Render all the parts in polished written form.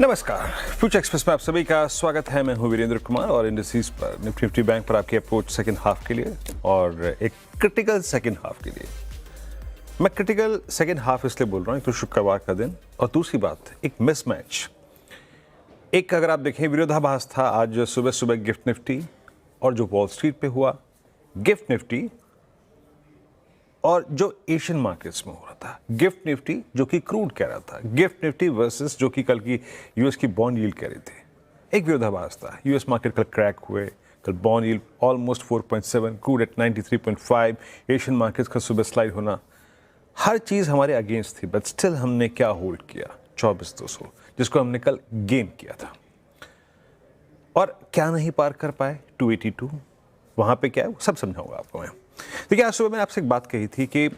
नमस्कार, future express में आप सभी का स्वागत है। मैं हूं वीरेंद्र कुमार और इंडस्ट्रीज पर निफ्टी बैंक पर आपकी अप्रोच सेकंड हाफ के लिए और एक क्रिटिकल सेकंड हाफ के लिए। मैं क्रिटिकल सेकंड हाफ इसलिए बोल रहा हूं, एक तो शुक्रवार का दिन और दूसरी बात एक मिसमैच। एक अगर आप देखें विरोधाभास था आज सुबह सुबह गिफ्ट निफ्टी और जो वॉल स्ट्रीट पे हुआ गिफ्ट निफ्टी और जो एशियन मार्केट्स में हो रहा था। गिफ्ट निफ्टी जो कि क्रूड कह रहा था, गिफ्ट निफ्टी वर्सेस जो कि कल की यूएस की बॉन्ड यील्ड कह रहे थे। एक विरोधाभास था। यूएस मार्केट कल क्रैक हुए, कल bond yield almost 4.7, crude at 93.5, Asian markets का सुबह स्लाइड होना, हर चीज़ हमारे अगेंस्ट थी। बट स्टिल हमने क्या होल्ड किया? 24,200, जिसको हमने कल गेम किया था। और क्या नहीं पार कर पाए? 282। वहाँ पे क्या है वो सब समझाऊंगा आपको मैं। देखिए, आज सुबह मैंने आपसे एक बात कही थी कि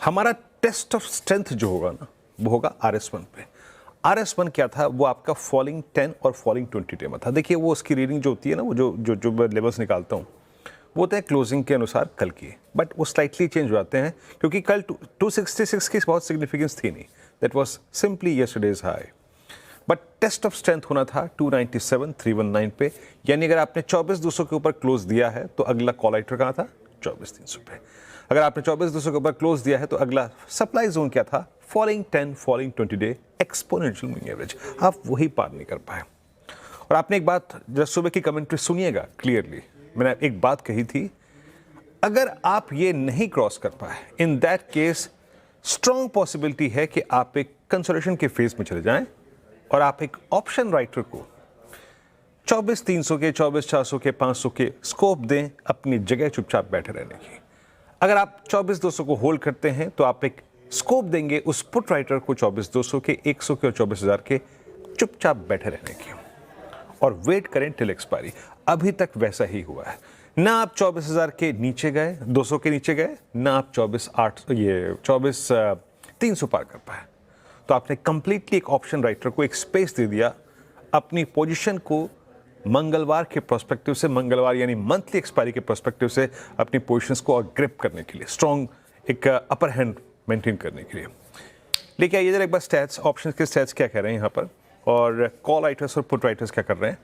हमारा टेस्ट ऑफ स्ट्रेंथ जो होगा ना, वो होगा RS1 पे। RS1 क्या था? वो आपका फॉलिंग 10 और फॉलिंग 20 डे में था। देखिए, वो उसकी रीडिंग जो होती है ना, वो जो मैं लेवल्स निकालता हूँ वो होता है क्लोजिंग के अनुसार कल की, बट वो स्लाइटली चेंज हो जाते हैं क्योंकि कल 266 की बहुत सिग्निफिकेंस थी नहीं। That was simply yesterday's high. But test of strength होना था 297,319 पे, यानी अगर आपने 24,200 के ऊपर क्लोज दिया है तो अगला कॉल आइटर कहाँ था? 24,300 पे। अगर आपने 24,200 के ऊपर क्लोज दिया है तो अगला सप्लाई जोन क्या था? Falling 10, falling 20 day exponential moving average. आप वही पार नहीं कर पाए। और आपने एक बात जब सुबह की कमेंट्री सुनिएगा क्लियरली, मैंने एक बात कही थी, अगर आप ये नहीं क्रॉस कर पाए, in that case strong possibility है कि आप एक कंसोलिडेशन के फेज में चले जाएं और आप एक ऑप्शन राइटर को 24,300 के, 24,400 के, 500 के स्कोप दें अपनी जगह चुपचाप बैठे रहने की। अगर आप 24,200 को होल्ड करते हैं तो आप एक स्कोप देंगे उस पुट राइटर को 24,200 के, 100 के और 24,000 के चुपचाप बैठे रहने की और वेट करें टिल एक्सपायरी। अभी तक वैसा ही हुआ है। ना आप 24,000 के नीचे गए, 200 के नीचे गए, ना आप 24,300 पार कर पाए। तो आपने कंप्लीटली एक ऑप्शन राइटर को एक स्पेस दे दिया अपनी पोजीशन को मंगलवार के प्रोस्पेक्टिव से, मंगलवार यानी मंथली एक्सपायरी के प्रोस्पेक्टिव से अपनी पोजीशंस को और ग्रिप करने के लिए, स्ट्रॉन्ग एक अपर हैंड मेंटेन करने के लिए। लेकिन आइए जरा एक बार स्टैट्स, ऑप्शन के स्टैट्स क्या कह रहे हैं यहाँ पर और कॉल राइटर्स और पुट राइटर्स क्या कर रहे हैं।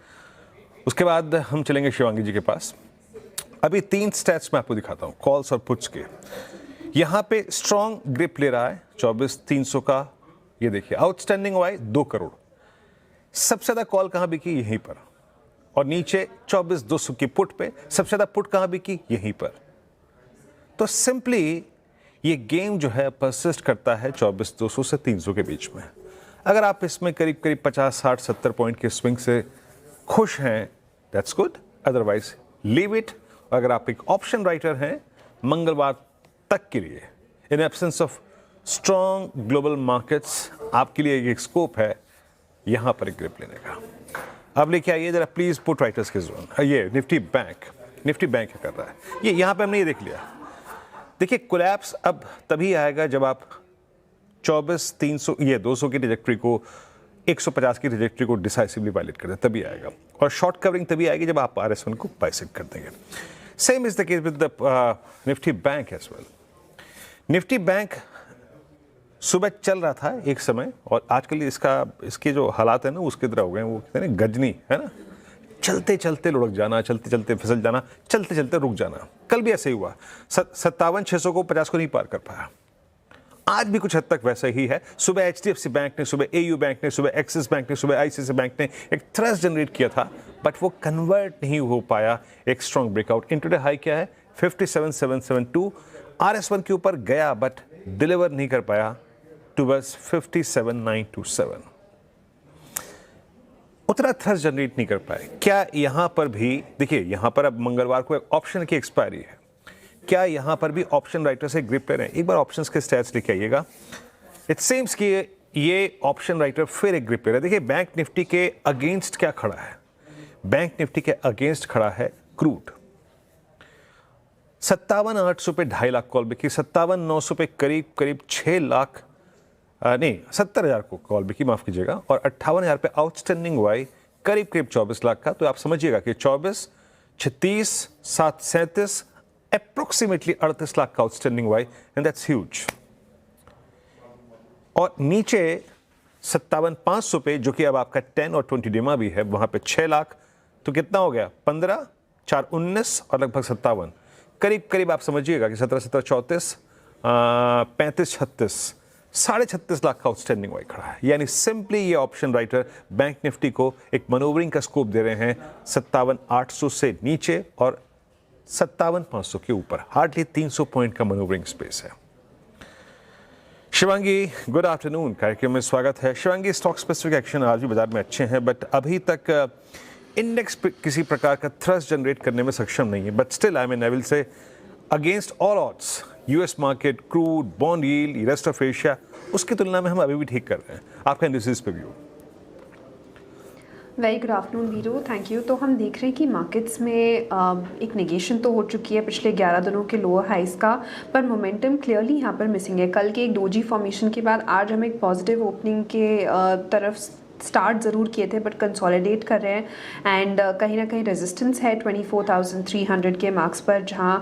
उसके बाद हम चलेंगे शिवांगी जी के पास। अभी 3 स्टैट्स मैं आपको दिखाता हूँ कॉल्स और पुट्स के। यहाँ पे स्ट्रॉन्ग ग्रिप ले रहा है 24,300 का। ये देखिए आउटस्टैंडिंग वाई 2 करोड़। सबसे ज्यादा कॉल कहां बिकी? यहीं पर। और नीचे 24,200 की पुट पे सबसे ज्यादा पुट कहां बिकी? यहीं पर। तो सिंपली ये गेम जो है परसिस्ट करता है 24,200 से 300 के बीच में। अगर आप इसमें करीब करीब 50, 60, 70 पॉइंट के स्विंग से खुश हैं, that's good, otherwise leave it. अगर आप एक ऑप्शन राइटर हैं मंगलवार तक के लिए, in absence of strong global markets, आपके लिए एक स्कोप है यहां पर एक ग्रिप लेने का। अब लेके आइए जरा प्लीज पुट राइटर्स के जोन। ये निफ्टी बैंक क्या कर रहा है? ये यहां पे हमने ये देख लिया। देखिए कोलैप्स अब तभी आएगा जब आप 24,300 ये 200 की ट्रैजेक्टरी को, 150 की ट्रैजेक्टरी को डिसाइसिवली वायलेट कर दे, तभी आएगा। और शॉर्ट कवरिंग तभी आएगी जब आप RS1 को बाइसेक्ट कर देंगे। Same is the case with the Nifty bank as well. Nifty bank सुबह चल रहा था एक समय और आजकल इसके जो हालात है ना उसके तरह हो गए। वो कहते हैं ना गजनी, है ना, चलते चलते लुढ़क जाना, चलते चलते फिसल जाना, चलते चलते रुक जाना। कल भी ऐसे ही हुआ। 57,600 को 50 को नहीं पार कर पाया। आज भी कुछ हद तक वैसा ही है। सुबह HDFC बैंक ने, सुबह AU बैंक ने, सुबह एक्सिस बैंक ने, सुबह ICICI बैंक ने एक थ्रस्ट जनरेट किया था, बट वो कन्वर्ट नहीं हो पाया एक स्ट्रॉन्ग ब्रेकआउट। इंट्राडे हाई क्या है? 57,772। RS1 के ऊपर गया बट डिलीवर नहीं कर पाया टुवर्ड्स 57,927। उतना थ्रस्ट जनरेट नहीं कर पाए। क्या यहां पर भी देखिए, यहां पर अब मंगलवार को एक ऑप्शन की एक्सपायरी है, क्या यहां पर भी ऑप्शन राइटर से ग्रिप ले रहे हैं? एक बार ऑप्शंस के स्टैट्स लेके आइएगा। इट सीम्स कि ये ऑप्शन राइटर फिर एक ग्रिप ले रहा है। देखिए बैंक निफ्टी के अगेंस्ट क्या खड़ा है? बैंक निफ्टी के अगेंस्ट खड़ा है क्रूड। 57,800 पे 2.5 लाख कॉल बिकी, 57,900 पे करीब करीब 6 लाख नहीं 70,000 को कॉल बिकी, माफ कीजिएगा, और 58,000 पे आउटस्टैंडिंग वाई करीब करीब 24 लाख का। तो आप समझिएगा कि 24, 36, 7, 37, अप्रोक्सीमेटली 38 लाख का outstanding Y, and that's huge. और नीचे 57,500 पे, जो कि अब आपका 10 और 20 डिमा भी है, वहाँ पे 6 लाख, तो कितना हो गया 15, 4 19 और लगभग 57, करीब करीब आप समझिएगा कि 17 17 34 35 36 36.5 लाख का आउटस्टैंडिंग वाई खड़ा है। यानी सिंपली ये ऑप्शन राइटर बैंक निफ्टी को एक मनोवरिंग का स्कोप दे रहे हैं 57,800 से नीचे और 57,500 के ऊपर, हार्डली 300 पॉइंट का मनोवरिंग स्पेस है। शिवांगी, गुड आफ्टरनून, कार्यक्रम में स्वागत है। शिवांगी, स्टॉक स्पेसिफिक एक्शन आज भी बाजार में अच्छे हैं, बट अभी तक इंडेक्स किसी प्रकार का थ्रस्ट जनरेट करने में सक्षम नहीं है। But still I will say against all odds, US market, crude, bond yield, rest of Asia, उसकी तुलना में हम अभी भी ठीक कर रहे हैं। आपका इंडिसेस पे व्यू? वेरी गुड आफ्टरनून वीरो, थैंक यू। तो हम देख रहे हैं कि मार्केट्स में एक नेगेशन तो हो चुकी है पिछले 11 दिनों के लोअर हाइस का, पर मोमेंटम क्लियरली यहाँ पर मिसिंग है। कल के एक डोजी फॉर्मेशन के बाद आज हम एक पॉजिटिव ओपनिंग के तरफ स्टार्ट ज़रूर किए थे, बट कंसोलिडेट कर रहे हैं एंड कहीं ना कहीं रेजिस्टेंस है 24,300 के मार्क्स पर, जहां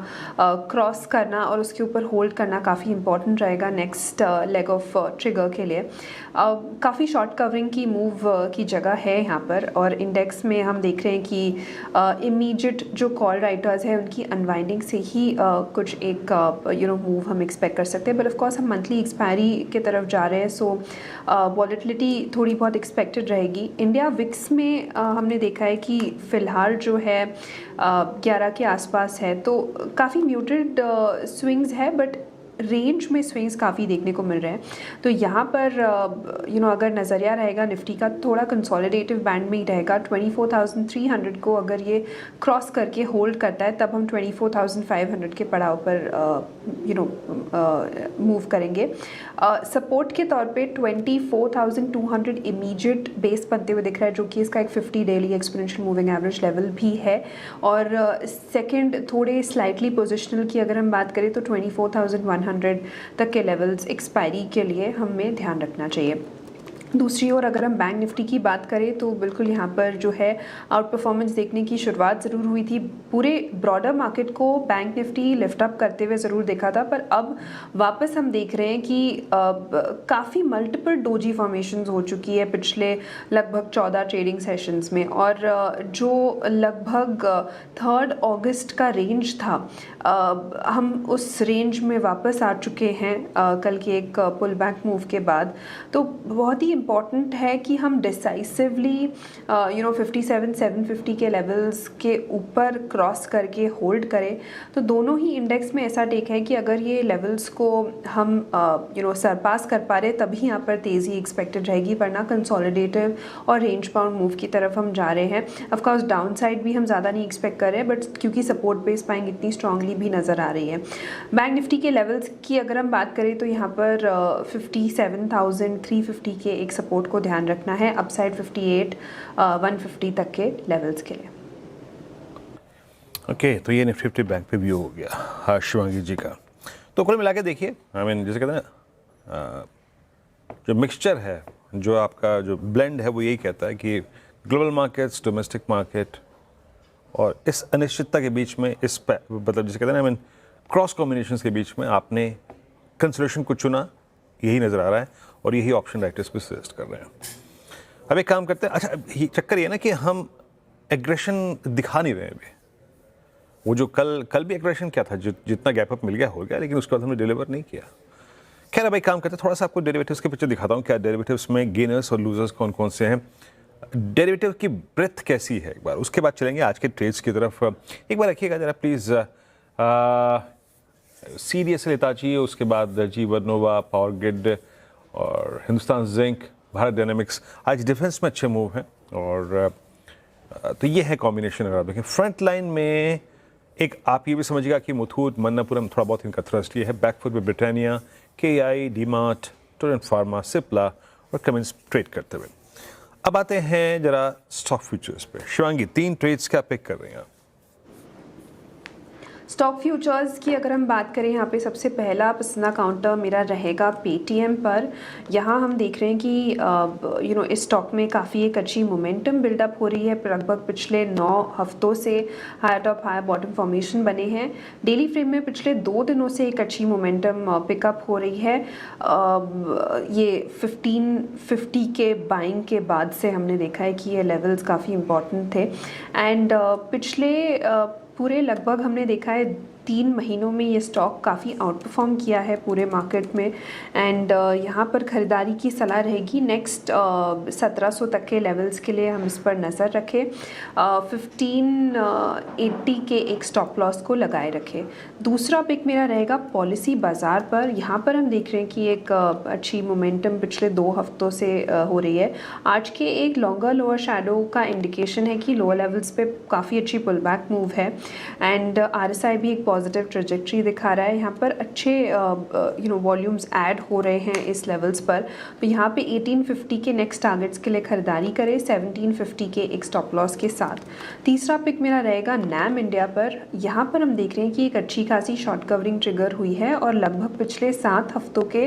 क्रॉस करना और उसके ऊपर होल्ड करना काफ़ी इंपॉर्टेंट रहेगा नेक्स्ट लेग ऑफ ट्रिगर के लिए। काफ़ी शॉर्ट कवरिंग की मूव की जगह है यहाँ पर, और इंडेक्स में हम देख रहे हैं कि इमीडिएट जो कॉल राइटर्स हैं उनकी अनवाइंडिंग से ही कुछ एक मूव हम एक्सपेक्ट कर सकते हैं। बट ऑफकोर्स हम मंथली एक्सपायरी की तरफ जा रहे हैं, सो वॉलेटिलिटी थोड़ी बहुत एक्सपेक्टेड रहेगी। इंडिया विक्स में हमने देखा है कि फ़िलहाल जो है 11 के आसपास है, तो काफ़ी म्यूटेड स्विंग्स है, बट रेंज में स्विंग्स काफ़ी देखने को मिल रहे हैं। तो यहाँ पर अगर नज़रिया रहेगा निफ्टी का, थोड़ा कंसोलिडेटिव बैंड में ही रहेगा। 24,300 को अगर ये क्रॉस करके होल्ड करता है, तब हम 24,500 के पड़ाव पर मूव करेंगे। सपोर्ट के तौर पे 24,200 इमीडिएट बेस बनते हुए दिख रहा है, जो कि इसका एक 50 daily exponential moving average level भी है। और सेकंड, थोड़े स्लाइटली पोजिशनल की अगर हम बात करें तो 24,100 तक के लेवल्स एक्सपायरी के लिए हमें ध्यान रखना चाहिए। दूसरी ओर अगर हम बैंक निफ्टी की बात करें तो बिल्कुल यहाँ पर जो है आउट परफॉर्मेंस देखने की शुरुआत ज़रूर हुई थी। पूरे ब्रॉडर मार्केट को बैंक निफ्टी लिफ्ट अप करते हुए ज़रूर देखा था, पर अब वापस हम देख रहे हैं कि काफ़ी मल्टीपल डोजी फॉर्मेशंस हो चुकी है पिछले लगभग 14 ट्रेडिंग सेशंस में, और जो लगभग 3 अगस्त का रेंज था, हम उस रेंज में वापस आ चुके हैं कल के एक पुल बैक मूव के बाद। तो बहुत ही इम्पॉर्टेंट है कि हम डिसाइसिवली 57,750 के लेवल्स के ऊपर क्रॉस करके होल्ड करें। तो दोनों ही इंडेक्स में ऐसा टेक है कि अगर ये लेवल्स को हम सरपास कर पा रहे, तभी यहाँ पर तेज़ी एक्सपेक्टेड रहेगी, वरना कंसोलिडेटिव और रेंज बाउंड मूव की तरफ हम जा रहे हैं। ऑफ कोर्स डाउन साइड भी हम ज़्यादा नहीं एक्सपेक्ट कर रहे हैं, बट क्योंकि सपोर्ट बेस बाइंग इतनी स्ट्रांगली भी नज़र आ रही है। बैंक निफ्टी के लेवल्स की अगर हम बात करें तो यहाँ पर 57,350 के एक सपोर्ट को ध्यान रखना है, अपसाइड 58,150 तक के लेवल्स के लिए। ओके, तो ये निफ्टी बैंक पे व्यू हो गया हाँ शिवांगी जी का। तो कुल मिला के देखिए, जैसे कहते हैं ना, जो मिक्सचर है, जो आपका जो ब्लेंड है, वो यही कहता है कि ग्लोबल मार्केट्स, डोमेस्टिक मार्केट और इस अनिश्चितता के बीच में, इस मतलब जिसे कहते हैं ना क्रॉस कॉम्बिनेशंस के बीच में आपने कंसोलिडेशन को चुना, यही नज़र आ रहा है, और यही ऑप्शन राइटर्स भी सजेस्ट कर रहे हैं। अब एक काम करते हैं, अच्छा ये चक्कर ये ना कि हम एग्रेशन दिखा नहीं रहे हैं अभी। वो जो कल भी एग्रेशन क्या था, जितना गैप अप मिल गया हो गया, लेकिन उसके बाद हमने डिलीवर नहीं किया। खैर अब एक काम करते हैं, थोड़ा सा आपको डेरिवेटिव्स के पिक्चर दिखाता हूँ, क्या डेरिवेटिव्स में गेनर्स और लूजर्स कौन कौन से हैं, डेरिवेटिव की ब्रेथ कैसी है, एक बार उसके बाद चलेंगे आज के ट्रेड्स की तरफ। एक बार रखिएगा जरा प्लीज़, CDSL हिताची, उसके बाद जीवन नोवा, पावर ग्रिड और हिंदुस्तान जिंक, भारत डायनेमिक्स। आज डिफेंस में अच्छे मूव हैं, और तो ये है कॉम्बिनेशन। अगर आप देखें फ्रंट लाइन में, एक आप ये भी समझिएगा कि मुथूट, मन्नापुरम, थोड़ा बहुत इनका थ्रस्ट ये है। बैकफुट में Britannia, KI, DMart, Torrent pharma, Cipla और कमिंस ट्रेड करते हुए। अब आते हैं जरा स्टॉक फ्यूचर्स पे। शिवांगी, 3 ट्रेड्स क्या पिक कर रही हैं आप? स्टॉक फ्यूचर्स की अगर हम बात करें, यहाँ पे सबसे पहला पसंदीदा काउंटर मेरा रहेगा पेटीएम पर। यहाँ हम देख रहे हैं कि इस स्टॉक में काफ़ी एक अच्छी मोमेंटम बिल्डअप हो रही है। लगभग पिछले 9 हफ्तों से higher top higher bottom formation बने हैं। डेली फ्रेम में पिछले 2 दिनों से एक अच्छी मोमेंटम पिकअप हो रही है। ये 1550 के बाइंग के बाद से हमने देखा है कि ये लेवल्स काफ़ी इम्पॉर्टेंट थे। एंड पिछले पूरे लगभग हमने देखा है 3 महीनों में ये स्टॉक काफ़ी आउट परफॉर्म किया है पूरे मार्केट में। एंड यहाँ पर ख़रीदारी की सलाह रहेगी नेक्स्ट 1700 तक के लेवल्स के लिए हम इस पर नज़र रखें। 1580 के एक स्टॉप लॉस को लगाए रखें। दूसरा पिक मेरा रहेगा पॉलिसी बाज़ार पर। यहाँ पर हम देख रहे हैं कि एक अच्छी मोमेंटम पिछले 2 हफ्तों से हो रही है। आज के एक लॉन्गर लोअर शैडो का इंडिकेशन है कि लोअर लेवल्स पे काफ़ी अच्छी पुल बैक मूव है। एंड RSI भी एक पॉजिटिव ट्रेजेक्ट्री दिखा रहा है। यहाँ पर अच्छे वॉल्यूम्स ऐड हो रहे हैं इस लेवल्स पर। तो यहाँ पे 1850 के नेक्स्ट टारगेट्स के लिए खरीदारी करें 1750 के एक स्टॉप लॉस के साथ। तीसरा पिक मेरा रहेगा नैम इंडिया पर। यहाँ पर हम देख रहे हैं कि एक अच्छी खासी शॉर्ट कवरिंग ट्रिगर हुई है और लगभग पिछले 7 हफ्तों के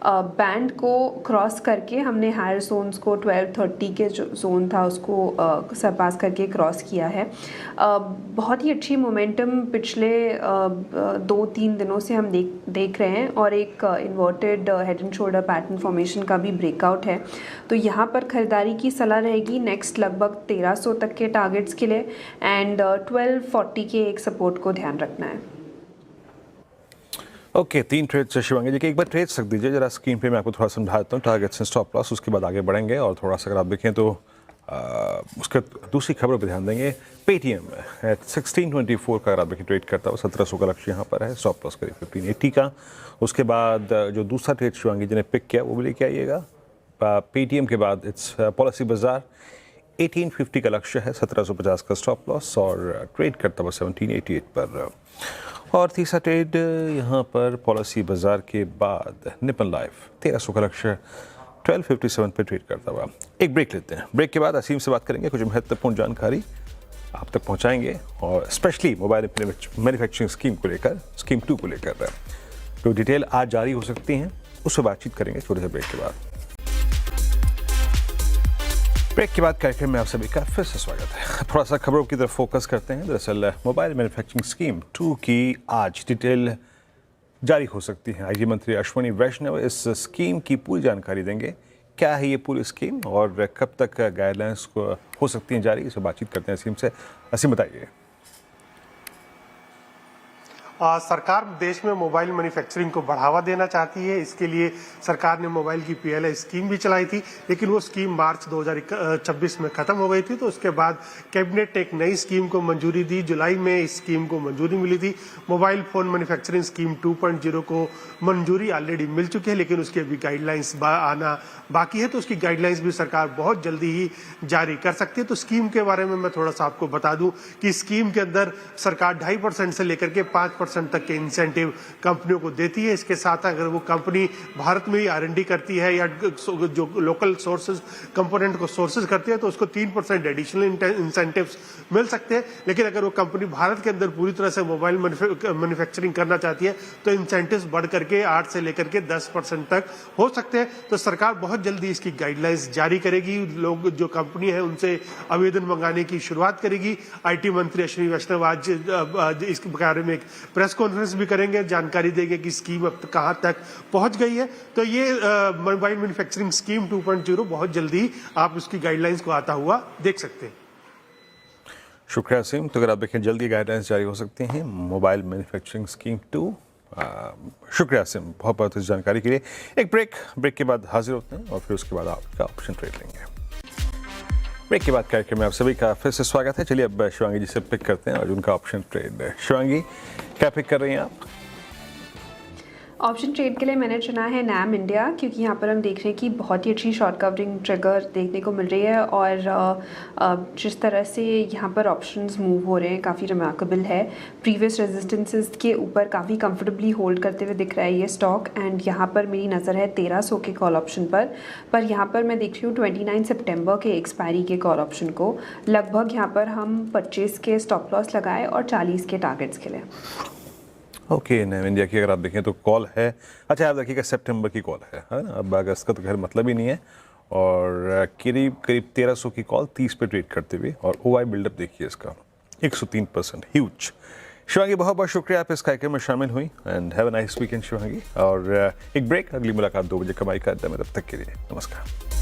बैंड को क्रॉस करके हमने हायर जोन्स को 1230 के जो जोन था उसको सरपास करके क्रॉस किया है। बहुत ही अच्छी मोमेंटम पिछले 2-3 दिनों से हम देख रहे हैं और एक inverted head and shoulder pattern formation का भी ब्रेकआउट है। तो यहाँ पर खरीदारी की सलाह रहेगी नेक्स्ट लगभग 1300 तक के टारगेट्स के लिए। एंड 1240 के एक सपोर्ट को ध्यान रखना है। ओके, 3 ट्रेड्स शिवांगी जी के एक बार ट्रेड्स रख दीजिए जरा स्क्रीन पे, मैं आपको थोड़ा समझा देता हूँ टारगेट्स एंड स्टॉप लॉस, उसके बाद आगे बढ़ेंगे। और थोड़ा सा अगर आप देखें तो उसके दूसरी खबरों पर ध्यान देंगे। पेटीएम 1624 का अगर आप देखें ट्रेड करता हुआ 1700 का लक्ष्य यहाँ पर है, स्टॉप लॉस करीब 1580 का। उसके बाद जो दूसरा ट्रेड शिवांगी जी ने पिक किया वो भी लेके आइएगा। पेटीएम के बाद इट्स पॉलिसी बाजार 1850 का लक्ष्य है, 1750 का स्टॉप लॉस और ट्रेड करता हुआ 1788 पर। और तीसरा ट्रेड यहाँ पर पॉलिसी बाजार के बाद निपन लाइफ 1300 का लक्ष्य 1257 पे ट्रेड करता हुआ। एक ब्रेक लेते हैं, ब्रेक के बाद असीम से बात करेंगे, कुछ महत्वपूर्ण जानकारी आप तक पहुंचाएंगे और स्पेशली मोबाइल मैन्युफैक्चरिंग स्कीम को लेकर, स्कीम 2 को लेकर जो डिटेल आज जारी हो सकती हैं उस पर बातचीत करेंगे छोटे से ब्रेक के बाद। ब्रेक के बाद कार्यक्रम में आप सभी का फिर से स्वागत है। थोड़ा सा खबरों की तरफ फोकस करते हैं। दरअसल मोबाइल मैन्युफैक्चरिंग स्कीम 2 की आज डिटेल जारी हो सकती है। आईटी मंत्री अश्विनी वैष्णव इस स्कीम की पूरी जानकारी देंगे। क्या है ये पूरी स्कीम और कब तक गाइडलाइंस हो सकती हैं जारी, इसे बातचीत करते हैं असीम से। असीम बताइए। सरकार देश में मोबाइल मैन्युफैक्चरिंग को बढ़ावा देना चाहती है। इसके लिए सरकार ने मोबाइल की PLI स्कीम भी चलाई थी, लेकिन वो स्कीम मार्च 2026 में खत्म हो गई थी। तो उसके बाद कैबिनेट ने एक नई स्कीम को मंजूरी दी। जुलाई में इस स्कीम को मंजूरी मिली थी। मोबाइल फोन मैन्युफैक्चरिंग स्कीम 2.0 को मंजूरी ऑलरेडी मिल चुकी है, लेकिन उसकी अभी गाइडलाइंस आना बाकी है। तो उसकी गाइडलाइंस भी सरकार बहुत जल्दी ही जारी कर सकती है। तो स्कीम के बारे में मैं थोड़ा सा आपको बता दूं कि स्कीम के अंदर सरकार 2.5% से लेकर के 5% तक के इंसेंटिव कंपनियों को देती है। इसके साथ अगर वो कंपनी भारत में ही R&D करती है या जो लोकल सोर्सेज कंपोनेंट को सोर्सेज करती है तो उसको 3% एडिशनल इंसेंटिव्स मिल सकते हैं। लेकिन अगर वो कंपनी भारत के अंदर पूरी तरह से मोबाइल मैन्युफैक्चरिंग करना चाहती है तो इंसेंटिव्स बढ़ करके 8 से लेकर के 10% तक हो सकते हैं। तो सरकार बहुत जल्दी इसकी गाइडलाइंस जारी करेगी। लोग जो कंपनी है उनसे आवेदन मंगाने की शुरुआत करेगी। IT मंत्री अश्विनी वैष्णव आज इसके बारे में एक प्रेस कॉन्फ्रेंस भी करेंगे, जानकारी देंगे कि स्कीम अब कहां तक पहुंच गई है। तो ये मोबाइल मैन्युफैक्चरिंग स्कीम 2.0 बहुत जल्दी आप उसकी गाइडलाइंस को आता हुआ देख सकते हैं। शुक्रिया असीम। तो अगर आप देखें जल्दी गाइडलाइंस जारी हो सकती हैं मोबाइल मैन्युफैक्चरिंग स्कीम 2। शुक्रिया असीम बहुत बहुत इस जानकारी के लिए। एक ब्रेक के बाद हाजिर होते हैं और फिर उसके बाद आपका ऑप्शन ट्रेड लेंगे। ब्रेक के बाद कार्यक्रम में आप सभी का फिर से स्वागत है। चलिए अब शिवांगी जी से पिक करते हैं और उनका ऑप्शन ट्रेड। शिवांगी क्या पिक कर रही हैं आप? ऑप्शन ट्रेड के लिए मैंने चुना है नैम इंडिया, क्योंकि यहाँ पर हम देख रहे हैं कि बहुत ही अच्छी शॉर्ट कवरिंग ट्रिगर देखने को मिल रही है और जिस तरह से यहाँ पर ऑप्शंस मूव हो रहे हैं काफ़ी रिमार्केबल है। प्रीवियस रेजिस्टेंसेस के ऊपर काफ़ी कंफर्टेबली होल्ड करते हुए दिख रहा है ये स्टॉक, एंड यहाँ पर मेरी नज़र है 1300 के कॉल ऑप्शन पर यहाँ पर मैं देख रही हूँ 29 सितंबर के एक्सपायरी के कॉल ऑप्शन को। लगभग यहाँ पर हम 25 के स्टॉप लॉस लगाए और 40 के टारगेट्स के लिए। ओके नैम इंडिया की अगर आप देखें तो कॉल है, अच्छा आप देखिएगा सितंबर की कॉल है ना, अब अगस्त का तो खैर मतलब ही नहीं है, और करीब 1300 की कॉल 30 पे ट्रेड करते हुए, और ओआई बिल्डअप देखिए इसका 103%, ह्यूज। शिवांगी बहुत बहुत शुक्रिया आप इस कार्यक्रम में शामिल हुई, and have a nice weekend Shivangi. और एक ब्रेक, अगली मुलाकात 2 बजे कमाई का अड्डा में, तब तक के लिए नमस्कार।